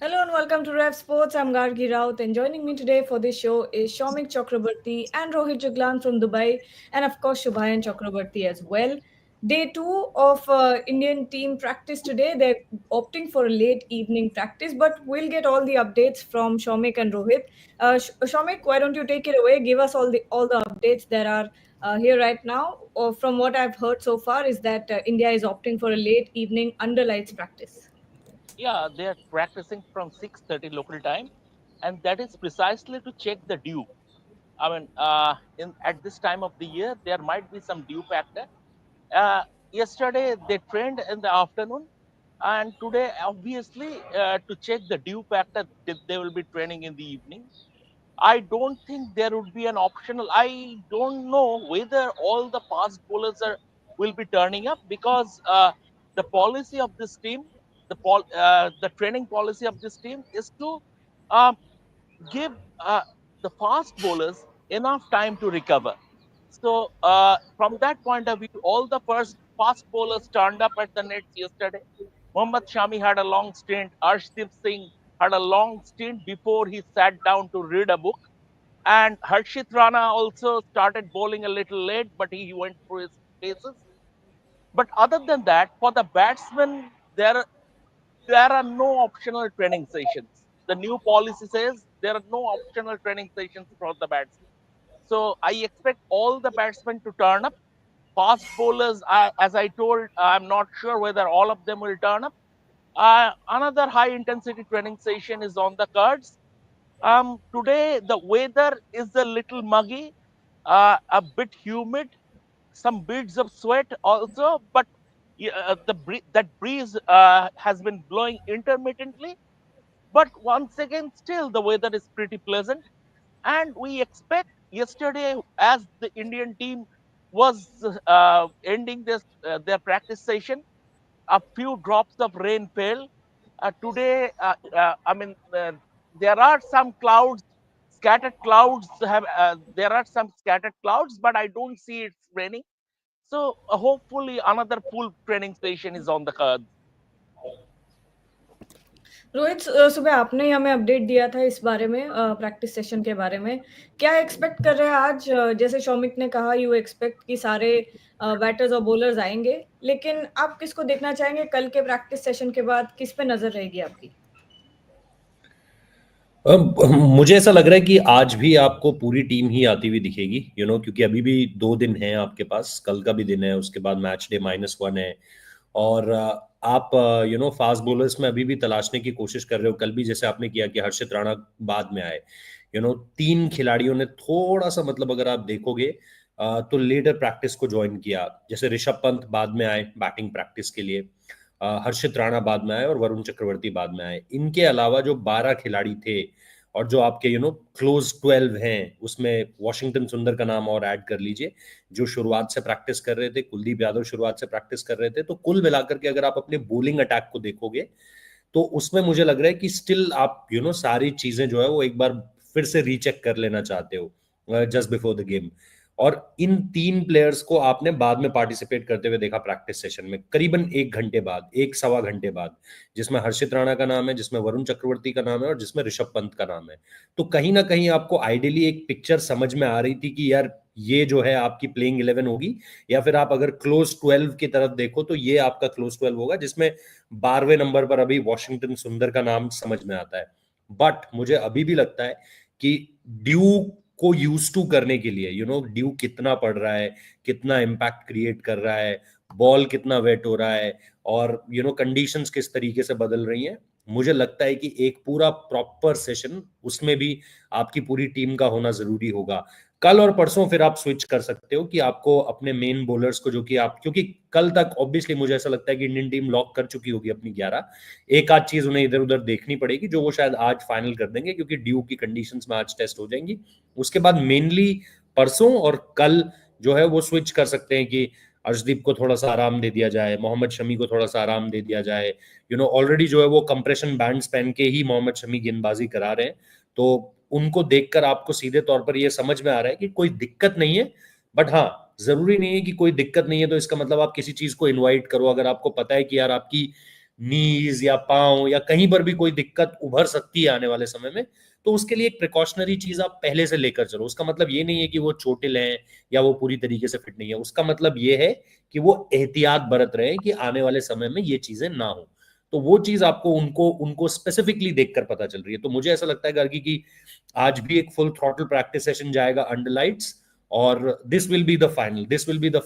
Hello and welcome to Rev Sports. I'm Gargi Raut, and joining me today for this show is Shomik Chakrabarti and Rohit Jaglan from Dubai, and of course Shubhayan Chakrabarti as well. Day two of Indian team practice today. They're opting for a late evening practice, but we'll get all the updates from Shomik and Rohit. Shomik, why don't you take it away? Give us all the updates that are here right now. Or from what I've heard so far, is that India is opting for a late evening under lights practice. Yeah, they are practicing from 6:30 local time, and that is precisely to check the dew. I mean, in at this time of the year, there might be some dew factor. Uh, Yesterday they trained in the afternoon, and today obviously to check the dew factor, they will be training in the evening. I don't think there would be an optional. I don't know whether all the fast bowlers will be turning up because the policy of this team, the training policy of this team is to um, give the fast bowlers enough time to recover. So from that point of view, all the first fast bowlers turned up at the nets yesterday. Mohammad Shami had a long stint. Arshdeep Singh had a long stint before he sat down to read a book. And Harshit Rana also started bowling a little late, but he went through his paces. But other than that, for the batsmen, there are no optional training sessions. The new policy says there are no optional training sessions for the batsmen. So I expect all the batsmen to turn up. Fast bowlers, as I told, I'm not sure whether all of them will turn up. Another high intensity training session is on the cards. Today the weather is a little muggy, a bit humid, some beads of sweat also, but that breeze has been blowing intermittently. But once again, still the weather is pretty pleasant, and we expect yesterday, as the Indian team was ending their practice session, a few drops of rain fell. Today, I mean, there are some clouds, scattered clouds. There are some scattered clouds, but I don't see it's raining. So hopefully, another full training session is on the cards. Rohit, सुबह आपने ही हमें update दिया था इस बारे में, practice session के बारे में। क्या एक्सपेक्ट कर रहे हैं आज? जैसे शौमिक ने कहा, यू एक्सपेक्ट कि सारे बैटर्स और बॉलर्स आएंगे, लेकिन आप किसको देखना चाहेंगे कल के प्रैक्टिस सेशन के बाद? किस पे नजर रहेगी आपकी? मुझे ऐसा लग रहा है कि आज भी आपको पूरी टीम ही आती हुई दिखेगी, क्योंकि अभी भी 2 दिन हैं आपके पास। कल का भी दिन है, उसके बाद मैच डे -1 है। और आप फास्ट बॉलर्स में अभी भी तलाशने की कोशिश कर रहे हो। कल भी जैसे आपने किया कि हर्षित राणा बाद में आए। 3 खिलाड़ियों ने थोड़ा सा, मतलब अगर आप देखोगे तो लेटर प्रैक्टिस को ज्वाइन किया। जैसे ऋषभ पंत बाद में आए बैटिंग प्रैक्टिस के लिए, हर्षित राणा बाद में आए और वरुण चक्रवर्ती बाद में आए। इनके अलावा जो 12 खिलाड़ी थे और जो आपके क्लोज 12 हैं, उसमें वॉशिंगटन सुंदर का नाम और ऐड कर लीजिए, जो शुरुआत से प्रैक्टिस कर रहे थे। कुलदीप यादव शुरुआत से प्रैक्टिस कर रहे थे। तो कुल मिलाकर के अगर आप अपने बॉलिंग अटैक को देखोगे तो उसमें मुझे लग रहा है कि स्टिल आप सारी चीजें जो है वो एक बार फिर से रीचेक कर लेना चाहते हो जस्ट बिफोर द गेम। और इन 3 प्लेयर्स को आपने बाद में पार्टिसिपेट करते हुए देखा प्रैक्टिस सेशन में, करीबन 1 घंटे बाद, 1 सवा घंटे बाद, जिसमें हर्षित राणा का नाम है, जिसमें वरुण चक्रवर्ती का नाम है और जिसमें ऋषभ पंत का नाम है। तो कहीं ना कहीं आपको आइडियली एक पिक्चर समझ में आ रही थी कि यार ये जो है आपकी प्लेइंग 11 होगी। या फिर आप अगर क्लोज 12 की तरफ देखो तो ये आपका क्लोज 12 होगा, जिसमें 12वें नंबर पर अभी वॉशिंगटन सुंदर का नाम समझ में आता है। बट मुझे अभी भी लगता है कि ड्यू को यूज टू करने के लिए, ड्यू कितना पड़ रहा है, कितना इम्पैक्ट क्रिएट कर रहा है, बॉल कितना वेट हो रहा है, और कंडीशंस किस तरीके से बदल रही हैं। मुझे लगता है कि एक पूरा प्रॉपर सेशन उसमें भी आपकी पूरी टीम का होना जरूरी होगा। कल और परसों फिर आप स्विच कर सकते हो कि आपको अपने मेन बॉलर्स को, जो कि आप, क्योंकि कल तक ऑब्वियसली मुझे ऐसा लगता है कि इंडियन टीम लॉक कर चुकी होगी अपनी 11। एक आध चीज उन्हें इधर उधर देखनी पड़ेगी, जो वो शायद आज फाइनल कर देंगे, क्योंकि ड्यू की कंडीशंस में आज टेस्ट हो जाएंगी। उसके बाद मेनली परसों और कल जो है वो स्विच कर सकते हैं कि अर्शदीप को थोड़ा सा आराम दे दिया जाए, मोहम्मद शमी को थोड़ा सा आराम दे दिया जाए। ऑलरेडी जो है वो कंप्रेशन बैंड्स पहन के ही मोहम्मद शमी गेंदबाजी करा रहे हैं। तो उनको देखकर आपको सीधे तौर पर ये समझ में आ रहा है कि कोई दिक्कत नहीं है। बट हाँ, जरूरी नहीं है कि कोई दिक्कत नहीं है तो इसका मतलब आप किसी चीज को इनवाइट करो। अगर आपको पता है कि यार आपकी नीज या पाँव या कहीं पर भी कोई दिक्कत उभर सकती है आने वाले समय में, तो उसके लिए एक प्रिकॉशनरी चीज आप पहले से लेकर चलो। उसका मतलब ये नहीं है कि वो चोटिल हैं या वो पूरी तरीके से फिट नहीं है, उसका मतलब ये है कि वो एहतियात बरत रहे हैं कि आने वाले समय में ये चीजें ना हो। तो वो चीज आपको उनको उनको स्पेसिफिकली देखकर पता चल रही है। तो मुझे ऐसा लगता है गर्गी की आज भी एक फुल थ्रॉटल प्रैक्टिस सेशन जाएगा अंडर लाइट्स, और this will be the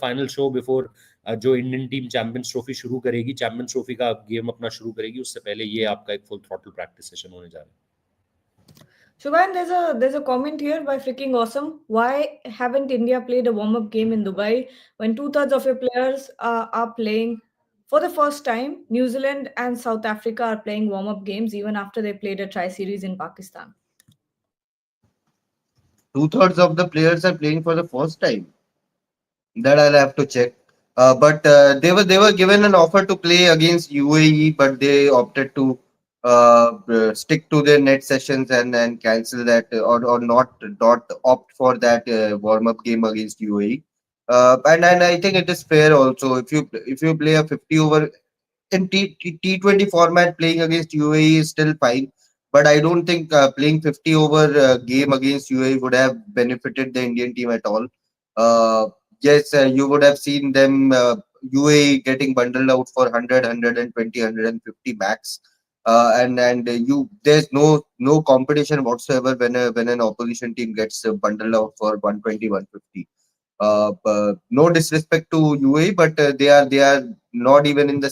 final show before जो इंडियन टीम चैंपियंस ट्रॉफी शुरू करेगी, चैंपियंस ट्रॉफी का गेम अपना शुरू करेगी, उससे पहले ये आपका एक फुल थ्रॉटल प्रैक्टिस सेशन होने जा रहा है। Shubhan, there's a comment here by freaking awesome. Why haven't India played a warm-up game in Dubai when two-thirds of your players are playing for the first time? New Zealand and South Africa are playing warm-up games even after they played a tri-series in Pakistan. Two-thirds of the players are playing for the first time. That I'll have to check. But they were given an offer to play against UAE, but they opted to stick to their net sessions and cancel that, or not opt for that warm up game against UAE. And I think it is fair also, if you play a 50 over in T20 format, playing against UAE is still fine. But I don't think playing 50 over game against UAE would have benefited the Indian team at all. Uh, yes, you would have seen them, UAE getting bundled out for 100, max. And you there's no competition whatsoever when an opposition team gets bundled out for 120, 150. No disrespect to UAE, but they are not even in the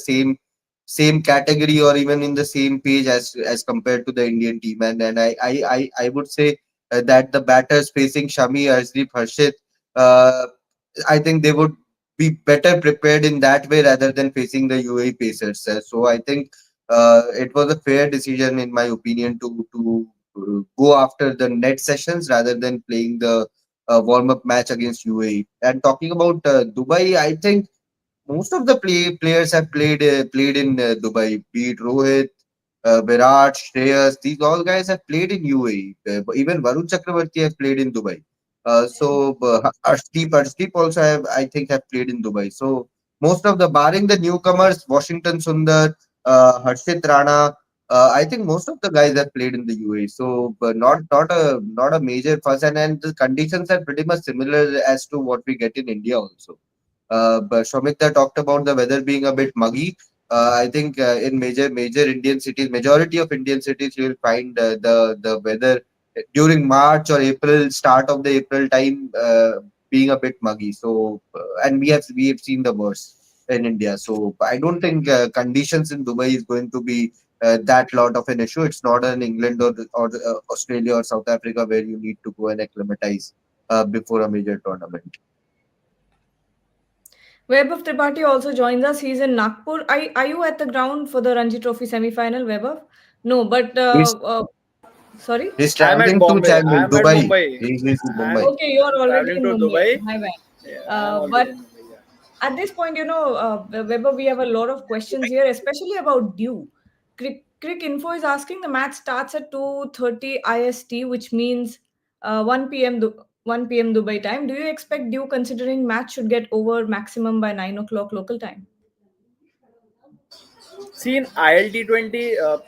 same category or even in the same page as compared to the Indian team. And I would say that the batters facing Shami, Arshdeep, Harshit, uh, I think they would be better prepared in that way rather than facing the UAE Pacers. So I think it was a fair decision, in my opinion, to go after the net sessions rather than playing the warm up match against UAE. And talking about Dubai, I think most of the players have played in Dubai. Be it Rohit, Virat, Shreyas, these all guys have played in UAE. Even Varun Chakravarti have played in Dubai. Arshdeep also I think have played in Dubai. So most of the, barring the newcomers, Washington Sundar, Harshit Rana, I think most of the guys have played in the UAE. So not a major fuss, and the conditions are pretty much similar as to what we get in India also. But Shomikta talked about the weather being a bit muggy. I think in major Indian cities, majority of Indian cities, you will find the weather during March or April, start of the April time, being a bit muggy. So and we have seen the worst in India. So I don't think conditions in Dubai is going to be that lot of an issue. It's not an England or Australia or South Africa where you need to go and acclimatize before a major tournament. Vaibhav Tripathi also joins us. He's in Nagpur. Are you at the ground for the Ranji Trophy semi-final, Vaibhav? No, but He's sorry. he's I'm at traveling to Bombay. I'm at Dubai. Mumbai. He's in I'm Mumbai. Okay, you're already traveling in to Mumbai. Dubai. My bad. Yeah, I'm already But in Mumbai. Yeah. at this point, Weber, we have a lot of questions here, especially about due. Crick Info is asking the match starts at 2:30 IST, which means 1 p.m. 1 p.m. Dubai time. Do you expect due considering match should get over maximum by 9 o'clock local time? See, in ILT20,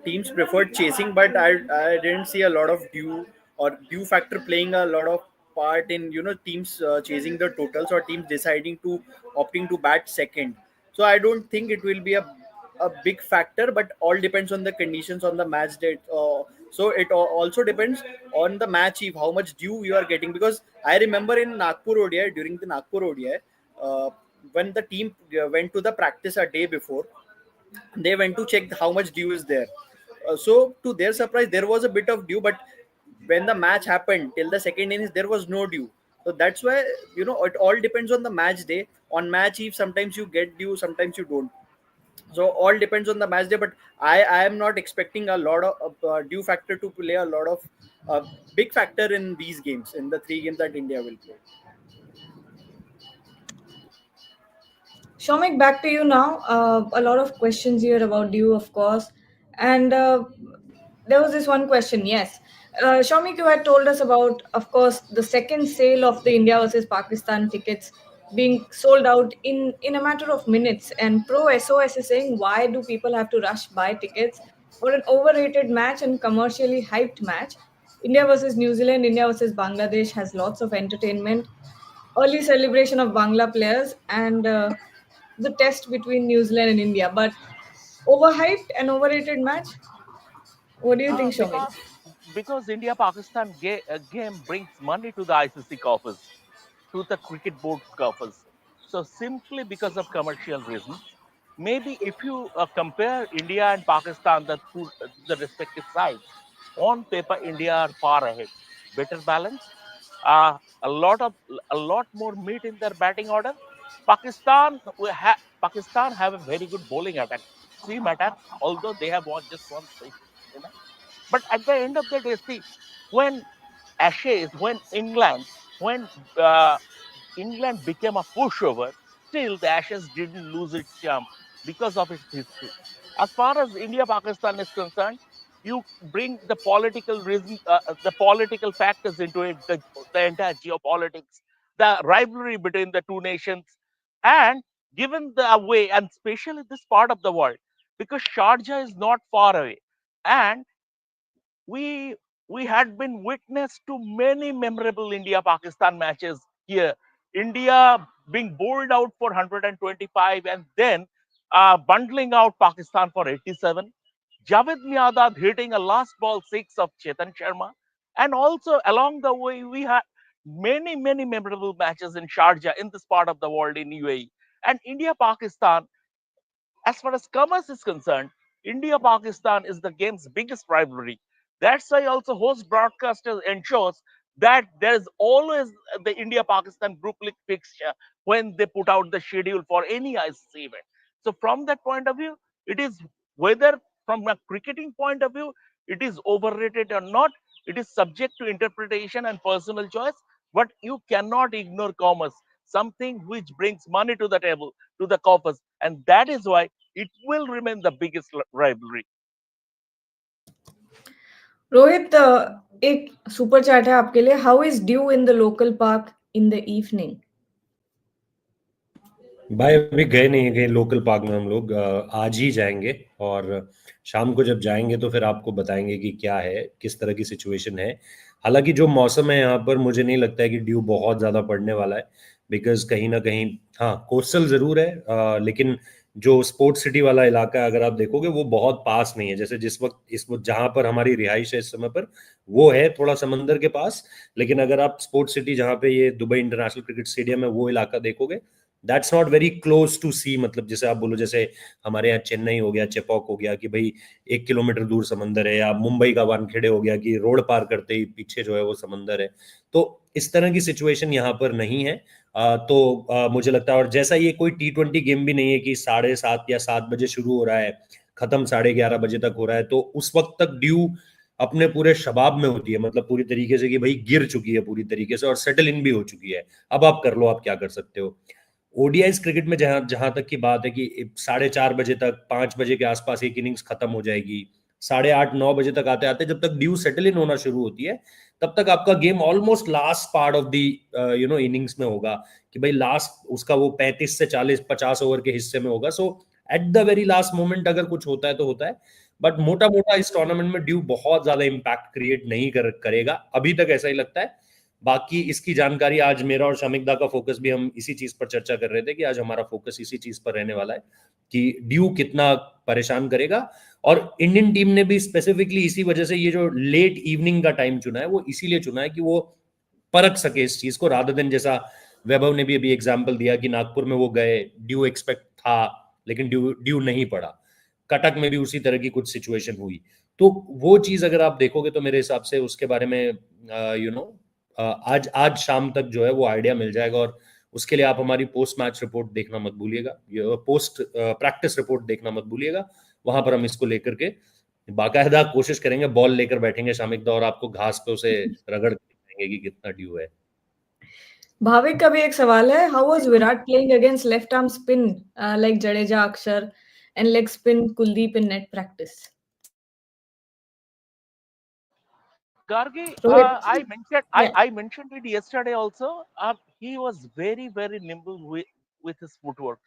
teams preferred chasing, but I didn't see a lot of due factor playing a lot of part in teams chasing the totals or teams deciding to opting to bat second. So I don't think it will be a big factor, but all depends on the conditions on the match date. So it also depends on the match eve how much due you are getting, because I remember in Nagpur ODI, during the Nagpur ODI, uh, when the team went to the practice a day before, they went to check how much dew is there. So to their surprise, there was a bit of dew, but when the match happened till the second innings, there was no dew. So that's why it all depends on the match day. On match eve, sometimes you get dew, sometimes you don't. So all depends on the match day. But I am not expecting a lot of dew factor to play a lot of big factor in these games, in the three games that India will play. Shomik, back to you now. A lot of questions here about you, of course. And there was this one question, yes. Shomik, you had told us about, of course, the second sale of the India versus Pakistan tickets being sold out in a matter of minutes. And Pro SOS is saying, why do people have to rush buy tickets for an overrated match and commercially hyped match? India versus New Zealand, India versus Bangladesh has lots of entertainment, early celebration of Bangla players, and the test between New Zealand and India. But overhyped and overrated match. What do you think, Shomik? Because India Pakistan game brings money to the ICC coffers, to the cricket board's coffers. So simply because of commercial reasons, maybe if you compare India and Pakistan, the respective sides, on paper India are far ahead, better balanced, a lot more meat in their batting order. Pakistan have a very good bowling attack, seam attack, although they have won just one spinner. But at the end of the day, see, when Ashes, when uh, England became a pushover, still the Ashes didn't lose its charm because of its history. As far as India Pakistan is concerned, you bring the political reason, the political factors into it, the entire geopolitics, the rivalry between the two nations, and given the way, and especially this part of the world, because Sharjah is not far away, and we we had been witness to many memorable India Pakistan matches here. India being bowled out for 125 and then bundling out Pakistan for 87. Javed Miadad hitting a last ball six of Chetan Sharma. And also along the way, we had many memorable matches in Sharjah, in this part of the world, in UAE. And India Pakistan, as far as commerce is concerned, India Pakistan is the game's biggest rivalry. That's why also host broadcasters ensures that there's always the India Pakistan group league fixture when they put out the schedule for any ICC event. So from that point of view, it is, whether from a cricketing point of view it is overrated or not, it is subject to interpretation and personal choice. But you cannot ignore commerce, something which brings money to the table, to the coffers, and that is why it will remain the biggest rivalry. Rohit, एक super chat है आपके लिए. How is due in the local park in the evening? भाई अभी गए नहीं है कहीं लोकल पार्क में हम लोग, आज ही जाएंगे और शाम को जब जाएंगे तो फिर आपको बताएंगे कि क्या है, किस तरह की सिचुएशन है। हालांकि जो मौसम है यहाँ पर, मुझे नहीं लगता है कि ड्यू बहुत ज़्यादा पड़ने वाला है, बिकॉज कहीं ना कहीं हाँ कोस्टल ज़रूर है, लेकिन जो स्पोर्ट्स सिटी वाला इलाका है अगर आप देखोगे वो बहुत पास नहीं है। जैसे जिस वक्त इस वक्त जहाँ पर हमारी रिहाइश है इस समय पर, वो है थोड़ा समंदर के पास, लेकिन अगर आप स्पोर्ट्स सिटी जहाँ पे ये दुबई इंटरनेशनल क्रिकेट स्टेडियम है वो इलाका देखोगे, that's not very close to see. मतलब जैसे आप बोलो, जैसे हमारे यहाँ चेन्नई हो गया, चेपॉक हो गया कि भाई 1 किलोमीटर दूर समंदर है, या मुंबई का वानखेड़े हो गया कि रोड पार करते ही पीछे जो है वो समंदर है। तो इस तरह की सिचुएशन यहाँ पर नहीं है। मुझे लगता है, और जैसा ये कोई T20 गेम भी नहीं है कि 7:30 या 7 बजे शुरू हो रहा है, खत्म 11:30 बजे तक हो रहा है, तो उस वक्त तक ड्यू अपने पूरे शबाब में होती है, मतलब पूरी तरीके से कि भाई गिर चुकी है पूरी तरीके से और सेटल इन भी हो चुकी है। अब आप कर लो, आप क्या कर सकते हो। ओडीआई क्रिकेट में जहां जहां तक की बात है कि 4:30 बजे तक, 5 बजे के आसपास एक इनिंग्स खत्म हो जाएगी, 8:30-9 बजे तक आते आते जब तक ड्यू सेटल इन होना शुरू होती है, तब तक आपका game almost last part of the innings में होगा, कि भाई लास्ट उसका वो 35 से 40 50 ओवर के हिस्से में होगा। So at the very last moment अगर कुछ होता है तो होता है, बट मोटा मोटा इस टूर्नामेंट में ड्यू बहुत ज्यादा इंपैक्ट क्रिएट नहीं करेगा, अभी तक ऐसा ही लगता है। बाकी इसकी जानकारी, आज मेरा और शमिकदा का फोकस भी, हम इसी चीज पर चर्चा कर रहे थे कि आज हमारा फोकस इसी चीज पर रहने वाला है कि ड्यू कितना परेशान करेगा। और इंडियन टीम ने भी स्पेसिफिकली इसी वजह से ये जो लेट इवनिंग का टाइम चुना है, वो इसीलिए चुना है कि वो परख सके इस चीज को, रादर देन जैसा वैभव ने भी अभी एग्जाम्पल दिया कि नागपुर में वो गए, ड्यू एक्सपेक्ट था लेकिन ड्यू ड्यू नहीं पड़ा, कटक में भी उसी तरह की कुछ सिचुएशन हुई। तो वो चीज अगर आप देखोगे तो मेरे हिसाब से उसके बारे में आज आज शाम तक जो है वो आइडिया मिल जाएगा। और उसके लिए आप हमारी पोस्ट मैच रिपोर्ट देखना मत भूलिएगा, पोस्ट प्रैक्टिस रिपोर्ट देखना मत भूलिएगा। वहां पर हम इसको लेकर के बाकायदा कोशिश करेंगे, बॉल लेकर बैठेंगे शामिकदा और आपको घास पे उसे रगड़ के दिखाएंगे कि कितना ड्यू है। भाविक का भी एक सवाल है. How was Virat playing against left arm spin like Jadeja, Akshar, and leg spin Kuldeep in net practice? Gargi, Rohit. I mentioned Yeah. I mentioned it yesterday also. he was very, very nimble with his footwork.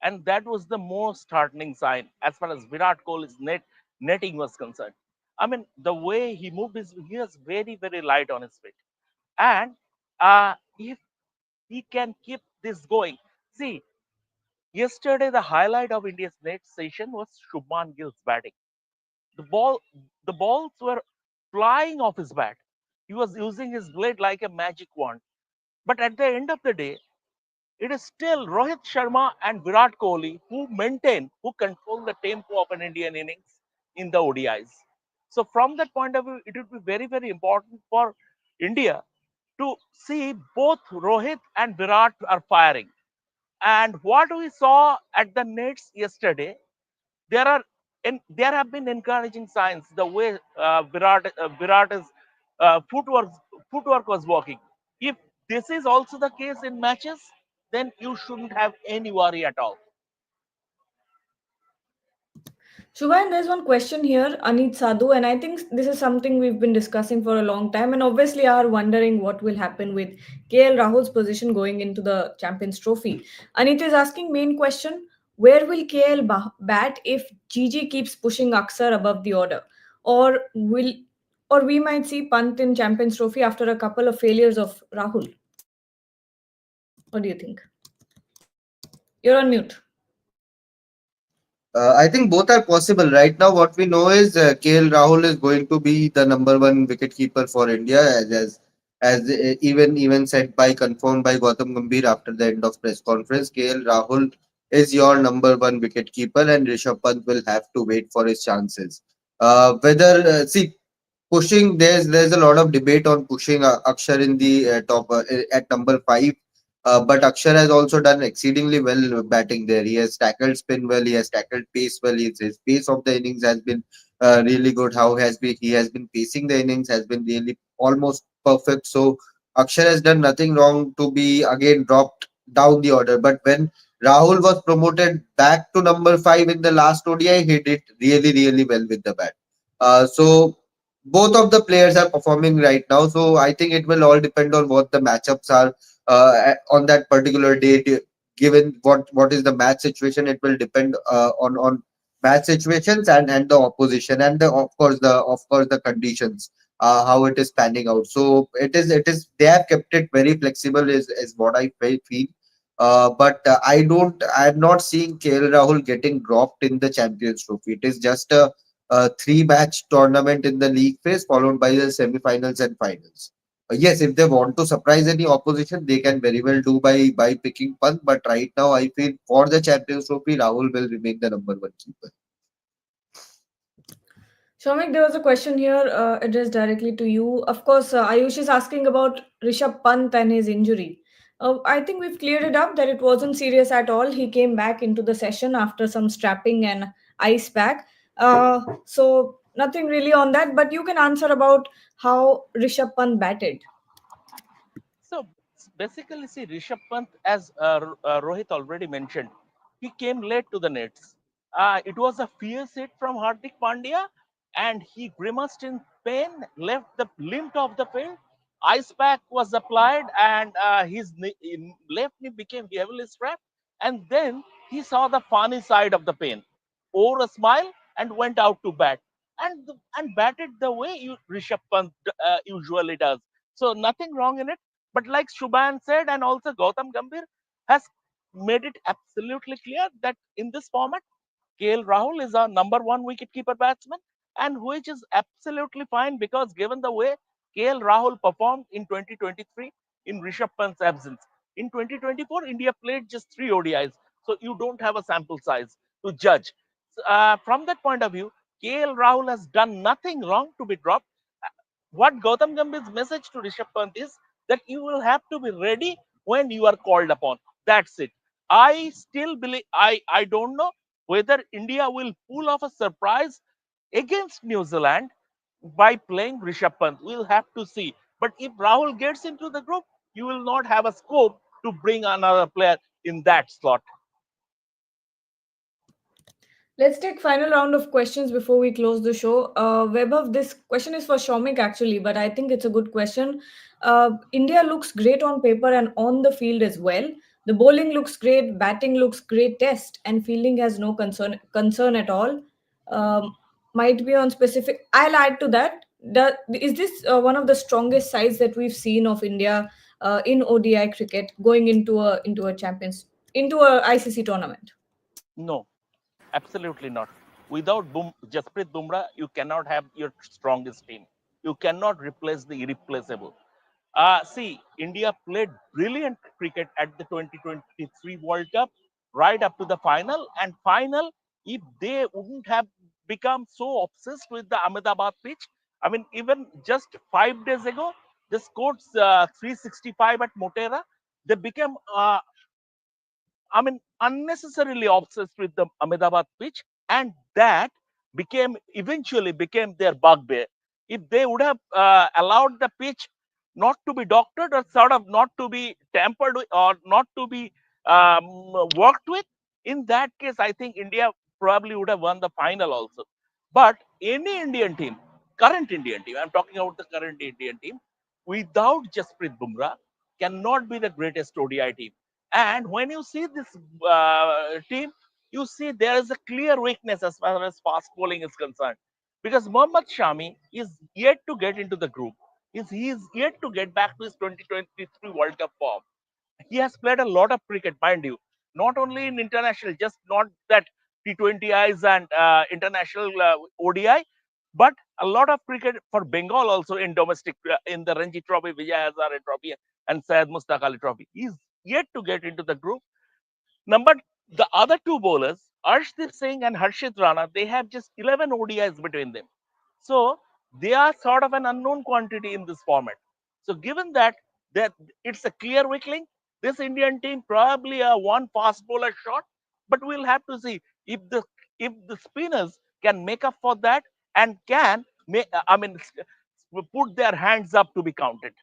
And that was the most heartening sign as far as Virat Kohli's netting was concerned. I mean, the way he moved he was very, very light on his feet. And if he can keep this going, see, yesterday the highlight of India's net session was Shubman Gill's batting. The ball, the balls were flying off his bat. He was using his blade like a magic wand. But at the end of the day, it is still Rohit Sharma and Virat Kohli who control the tempo of an Indian innings in the ODIs. So from that point of view, it would be very, very important for India to see both Rohit and Virat are firing. And what we saw at the nets yesterday, there are and there have been encouraging signs the way Virat's footwork was working. If this is also the case in matches, then you shouldn't have any worry at all. Shubhayan, there's one question here, Anit Sadhu, and I think this is something we've been discussing for a long time, and obviously are wondering what will happen with KL Rahul's position going into the Champions Trophy. Anit is asking main question: where will KL bat if GG keeps pushing Aksar above the order, or will, or we might see Pant in Champions Trophy after a couple of failures of Rahul? What do you think? You're on mute. I think both are possible. Right now, what we know is KL Rahul is going to be the number one wicketkeeper for India, as even said by confirmed by Gautam Gambhir after the end of press conference. KL Rahul is your number one wicketkeeper, and Rishabh Pant will have to wait for his chances. Whether see pushing, there's a lot of debate on pushing Akshar in the top at number 5. But Akshar has also done exceedingly well batting there. He has tackled spin well. He has tackled pace well. His pace of the innings has been really good. How has been he has been pacing the innings has been really almost perfect. So Akshar has done nothing wrong to be again dropped down the order. But when Rahul was promoted back to number 5 in the last ODI, he did really well with the bat. So both of the players are performing right now. So I think it will all depend on what the matchups are on that particular day. Given what is the match situation, it will depend on match situations and the opposition and the conditions, how it is panning out. So it is they have kept it very flexible is what I feel. But I'm not seeing KL Rahul getting dropped in the Champions Trophy. It is just a 3 match tournament in the league phase, followed by the semi-finals and finals. Yes, if they want to surprise any opposition, they can very well do by picking Pant. But right now, I feel for the Champions Trophy, Rahul will remain the number one keeper. Shomik, there was a question here addressed directly to you. Of course, Ayush is asking about Rishabh Pant and his injury. I think we've cleared it up that it wasn't serious at all. He came back into the session after some strapping and ice pack. So nothing really on that, but you can answer about how Rishabh Pant batted. So basically, see, Rishabh Pant, as Rohit already mentioned, he came late to the nets. It was a fierce hit from Hardik Pandya, and he grimaced in pain, left the limped off the field. Ice pack was applied, and his left knee became heavily strapped. And then he saw the funny side of the pain, wore a smile, and went out to bat, and batted the way Rishabh Pant usually does. So nothing wrong in it. But like Shubhan said, and also Gautam Gambhir has made it absolutely clear that in this format, KL Rahul is our number one wicketkeeper batsman, and which is absolutely fine because given the way KL Rahul performed in 2023 in Rishabh Pant's absence. In 2024, India played just 3 ODIs, so you don't have a sample size to judge. From that point of view, KL Rahul has done nothing wrong to be dropped. What Gautam Gambhir's message to Rishabh Pant is that you will have to be ready when you are called upon. That's it. I still believe I don't know whether India will pull off a surprise against New Zealand by playing Rishabh Pant. We'll have to see. But if Rahul gets into the group, you will not have a scope to bring another player in that slot. Let's take final round of questions before we close the show. Vaibhav, this question is for Shomik actually, but I think it's a good question. India looks great on paper and on the field as well. The bowling looks great, batting looks great test, and fielding has no concern at all. Um, might be on specific. I'll add to that. Is this one of the strongest sides that we've seen of India in ODI cricket going into a ICC tournament? No, absolutely not. Without Jasprit Bumrah, you cannot have your strongest team. You cannot replace the irreplaceable. See, India played brilliant cricket at the 2023 World Cup, right up to the final. And final, if they wouldn't have become so obsessed with the Ahmedabad pitch, I mean, even just 5 days ago, they scored 365 at Motera. They became unnecessarily obsessed with the Ahmedabad pitch, and that eventually became their bugbear. If they would have allowed the pitch not to be doctored or sort of not to be tampered with or not to be worked with, in that case, I think India probably would have won the final also. But any Indian team, current Indian team, I'm talking about the current Indian team, without Jasprit Bumrah, cannot be the greatest ODI team. And when you see this team, you see there is a clear weakness as far as fast bowling is concerned. Because Mohammad Shami is yet to get into the group. He is yet to get back to his 2023 World Cup form. He has played a lot of cricket, mind you, not only in international, just not that T20Is and international ODI, but a lot of cricket for Bengal also in domestic, in the Ranji Trophy, Vijay Hazare Trophy, and Syed Mustaq Ali Trophy. He's yet to get into the group. Number the other two bowlers, Arshdeep Singh and Harshit Rana, they have just 11 ODIs between them. So they are sort of an unknown quantity in this format. So given that it's a clear weakling, this Indian team probably a one fast bowler shot, but we'll have to see if the spinners can make up for that and can put their hands up to be counted.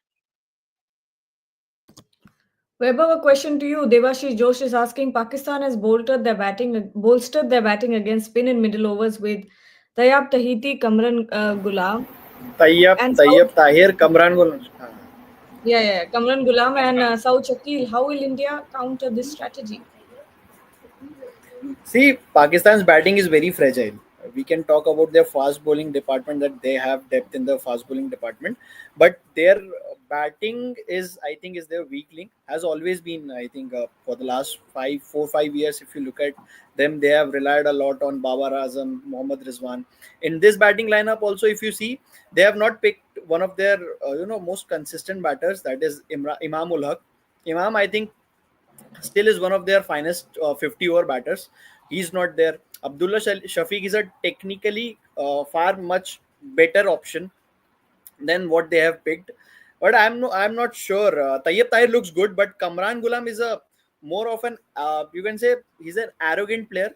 Vaibhav, a question to you. Devashish Josh is asking, Pakistan has bolstered their batting against spin and middle overs with Tayyab Tahiti, Kamran Gulam, and South. Tayyab Tahir, Kamran Gul. Kamran Gulam and South Shakil. How will India counter this strategy? See, Pakistan's batting is very fragile. We can talk about their fast bowling department, that they have depth in the fast bowling department, but their batting is, I think, is their weak link. Has always been, I think, for the last 5 4 5 years. If you look at them, they have relied a lot on Babar Azam, Mohammad Rizwan. In this batting lineup, also, if you see, they have not picked one of their most consistent batters. That is Imam ul Haq. Imam, I think, still is one of their finest 50 over batters. He's not there. Abdullah Shafiq is a technically far much better option than what they have picked. But I'm not sure. Tayyab Tahir looks good, but Kamran Gulam is a more of an you can say he's an arrogant player.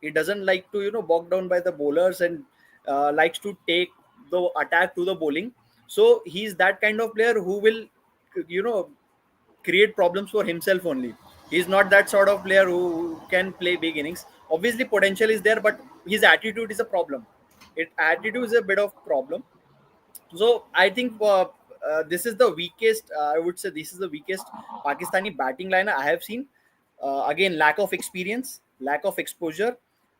He doesn't like to bog down by the bowlers and likes to take the attack to the bowling. So he's that kind of player who will you know create problems for himself only. He's not that sort of player who can play big innings. Obviously, potential is there, but his attitude is a problem. Attitude is a bit of problem. So I think this is the weakest. I would say this is the weakest Pakistani batting liner I have seen. Again, lack of experience, lack of exposure.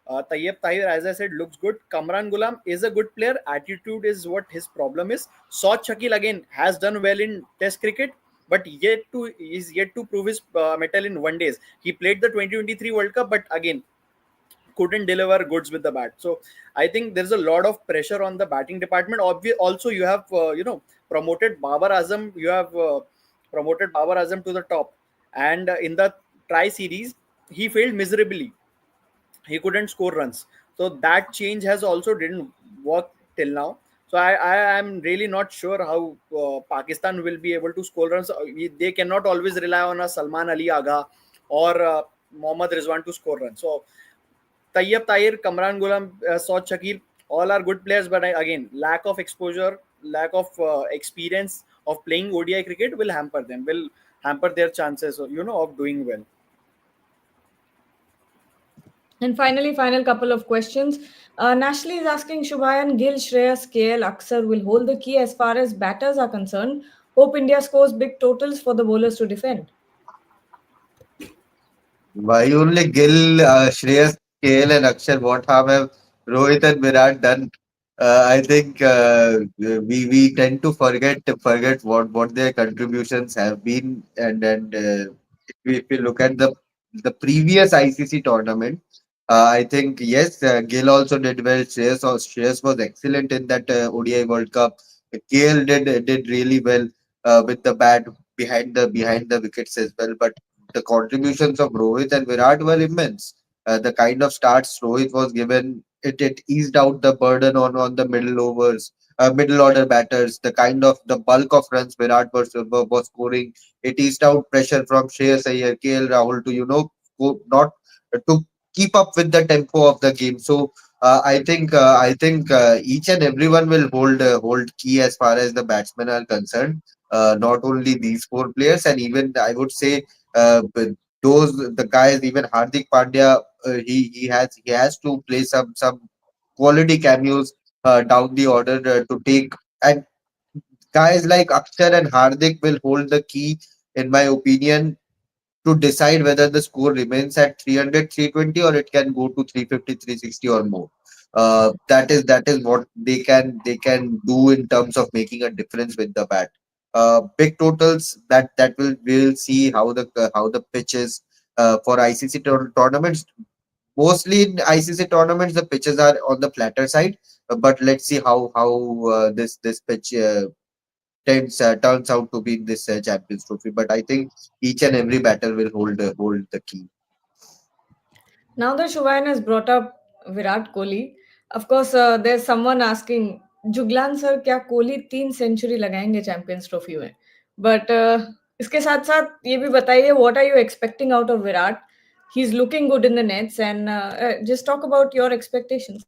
Tayyab Tahir, as I said, looks good. Kamran Gulam is a good player. Attitude is what his problem is. Saud Shakil again has done well in Test cricket, but is yet to prove his mettle in one days. He played the 2023 World Cup, but again couldn't deliver goods with the bat. So I think there's a lot of pressure on the batting department. Also, you have promoted Babar Azam. You have promoted Babar Azam to the top, and in the try series he failed miserably. He couldn't score runs. So that change has also didn't work till now. So I am really not sure how Pakistan will be able to score runs. They cannot always rely on a Salman Ali Agha or Mohammad Rizwan to score runs. So Tayyab Tahir, Kamran Gulam, Saud Shakil, all are good players, but again, lack of exposure, lack of experience of playing ODI cricket will hamper them, will hamper their chances of doing well. And finally, final couple of questions. Nashli is asking Shubhayan, Gill, Shreyas, KL, Aksar will hold the key as far as batters are concerned. Hope India scores big totals for the bowlers to defend. Why only Gill, Shreyas, KL, and Akshar? What harm have Rohit and Virat done? I think we tend to forget what their contributions have been, and if we look at the previous ICC tournament, I think yes, Gill also did well. Shreyas was excellent in that ODI World Cup. KL did really well with the bat behind the wickets as well. But the contributions of Rohit and Virat were immense. The kind of starts Rohit was given, it eased out the burden on the middle order batters. The kind of the bulk of runs Virat was scoring, it eased out pressure from Shreyas Iyer, KL Rahul to not to keep up with the tempo of the game. So I think each and everyone will hold key as far as the batsmen are concerned. Not only these four players, and even I would say but the guys, even Hardik Pandya, he has to play some quality cameos down the order to take, and guys like Aksar and Hardik will hold the key, in my opinion, to decide whether the score remains at 300, 320, or it can go to 350, 360 or more. That is what they can do in terms of making a difference with the bat. Big totals, that we'll see how the pitch is for ICC tournaments. Mostly in ICC tournaments, the pitches are on the flatter side, but let's see how this pitch turns out to be in this Champions Trophy. But I think each and every batter will hold the key. Now that Shubhayan has brought up Virat Kohli, of course, there's someone asking, Juglan sir क्या Kohli 3 century लगाएंगे Champions Trophy में? But इसके साथ साथ ये भी बताइए, what are you expecting out of Virat? He is looking good in the nets and just talk about your expectations.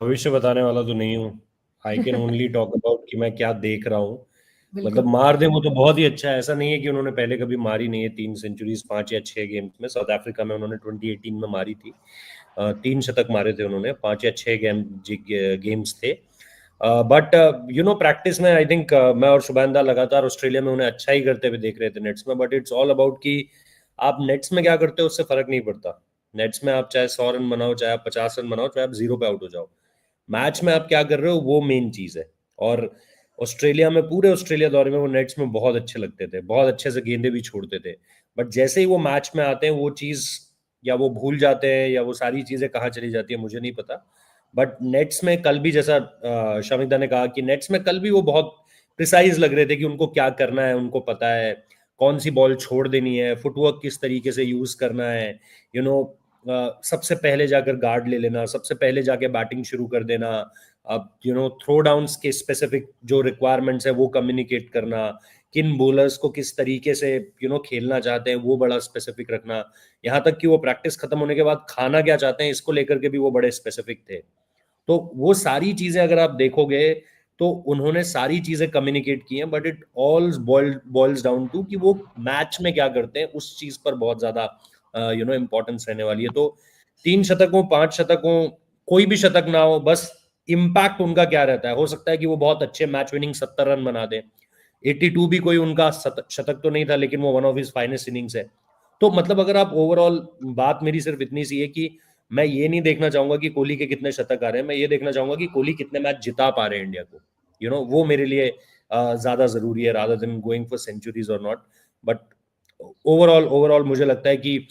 भविष्य बताने वाला तो नहीं हूँ. I can only talk about कि मैं क्या देख रहा हूँ. मतलब बिल्कुल. मार दे वो तो बहुत ही अच्छा है. ऐसा नहीं है कि उन्होंने पहले कभी मारी नहीं है 3 सेंचुरीज 5 या 6 गेम्स में. साउथ अफ्रीका में उन्होंने 2018 में मारी थी. 3 शतक मारे थे उन्होंने. 5 या 6 गेम्स थे. बट प्रैक्टिस में आई थिंक मैं और शुभेंदा लगातार ऑस्ट्रेलिया में उन्हें अच्छा ही करते हुए देख रहे थे नेट्स में. बट इट्स ऑल अबाउट कि आप नेट्स में क्या करते हो उससे फर्क नहीं पड़ता. नेट्स में आप चाहे 100 रन बनाओ, चाहे आप 50 रन बनाओ, चाहे आप 0 पे आउट हो जाओ. मैच में आप क्या कर रहे हो वो मेन चीज है. और ऑस्ट्रेलिया में, पूरे ऑस्ट्रेलिया दौरे में वो नेट्स में बहुत अच्छे लगते थे, बहुत अच्छे से गेंदे भी छोड़ते थे. बट जैसे ही वो मैच में आते हैं वो चीज या वो भूल जाते हैं या वो सारी चीजें कहाँ चली जाती है मुझे नहीं पता. बट नेट्स में कल भी, जैसा शमिकदा ने कहा कि नेट्स में कल भी वो बहुत प्रिसाइज लग रहे थे कि उनको क्या करना है, उनको पता है कौन सी बॉल छोड़ देनी है, फुटवर्क किस तरीके से यूज करना है. यू नो सबसे पहले जाकर गार्ड ले लेना, सबसे पहले जाके बैटिंग शुरू कर देना. अब थ्रो डाउन्स के स्पेसिफिक जो रिक्वायरमेंट्स है वो कम्युनिकेट करना, किन बॉलर्स को किस तरीके से खेलना चाहते हैं वो बड़ा स्पेसिफिक रखना. यहाँ तक कि वो प्रैक्टिस खत्म होने के बाद खाना क्या चाहते हैं इसको लेकर के भी वो बड़े स्पेसिफिक थे. तो वो सारी चीजें अगर आप देखोगे तो उन्होंने सारी चीजें कम्युनिकेट की हैं. But it all boils down to कि वो मैच में क्या करते हैं, उस चीज पर बहुत ज्यादा इंपॉर्टेंस रहने वाली है. तो 3 शतक हो, 5 शतक हो, कोई भी शतक ना हो, बस इम्पैक्ट उनका क्या रहता है. हो सकता है कि वो बहुत अच्छे मैच विनिंग 70 रन बना दे. 82 भी कोई उनका शतक तो नहीं था, लेकिन वो one of his finest innings है. तो मतलब अगर आप ओवरऑल, बात मेरी सिर्फ इतनी सी है कि मैं ये नहीं देखना चाहूंगा कि कोहली के कितने शतक आ रहे हैं. मैं ये देखना चाहूंगा कि कोहली कितने मैच जिता पा रहे हैं इंडिया को. वो मेरे लिए ज्यादा जरूरी है rather than going for centuries और नॉट. बट ओवरऑल मुझे लगता है कि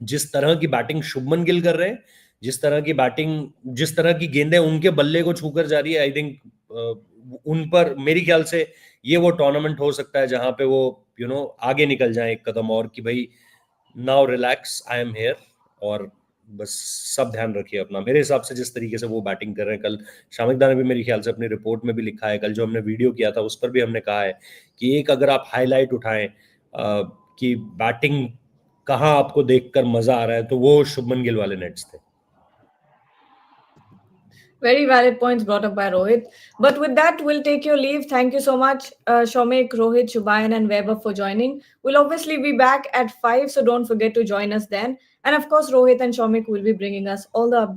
जिस तरह की बैटिंग शुभमन गिल कर रहे हैं, जिस तरह की गेंदें उनके बल्ले को छूकर जा रही है, आई थिंक उन पर मेरे ख्याल से ये वो टूर्नामेंट हो सकता है जहां पे वो आगे निकल जाए एक कदम और, कि भाई now relax, I am here, और बस सब ध्यान रखिए अपना. मेरे हिसाब से जिस तरीके से वो बैटिंग कर रहे हैं, कल शामिकदा ने भी मेरे ख्याल से अपनी रिपोर्ट में भी लिखा है, कल जो हमने वीडियो किया था उस पर भी हमने कहा है कि एक अगर आप हाईलाइट उठाएं कि बैटिंग कहाँ आपको देखकर मजा आ रहा है, तो वो शुभमन गिल वाले नेट्स थे. Very valid points brought up by Rohit. But with that, we'll take your leave. Thank you so much, Shomik, Rohit, Shubayan, and Weber for joining. We'll obviously be back at 5, so don't forget to join us then. And of course, Rohit and Shomik will be bringing us all the updates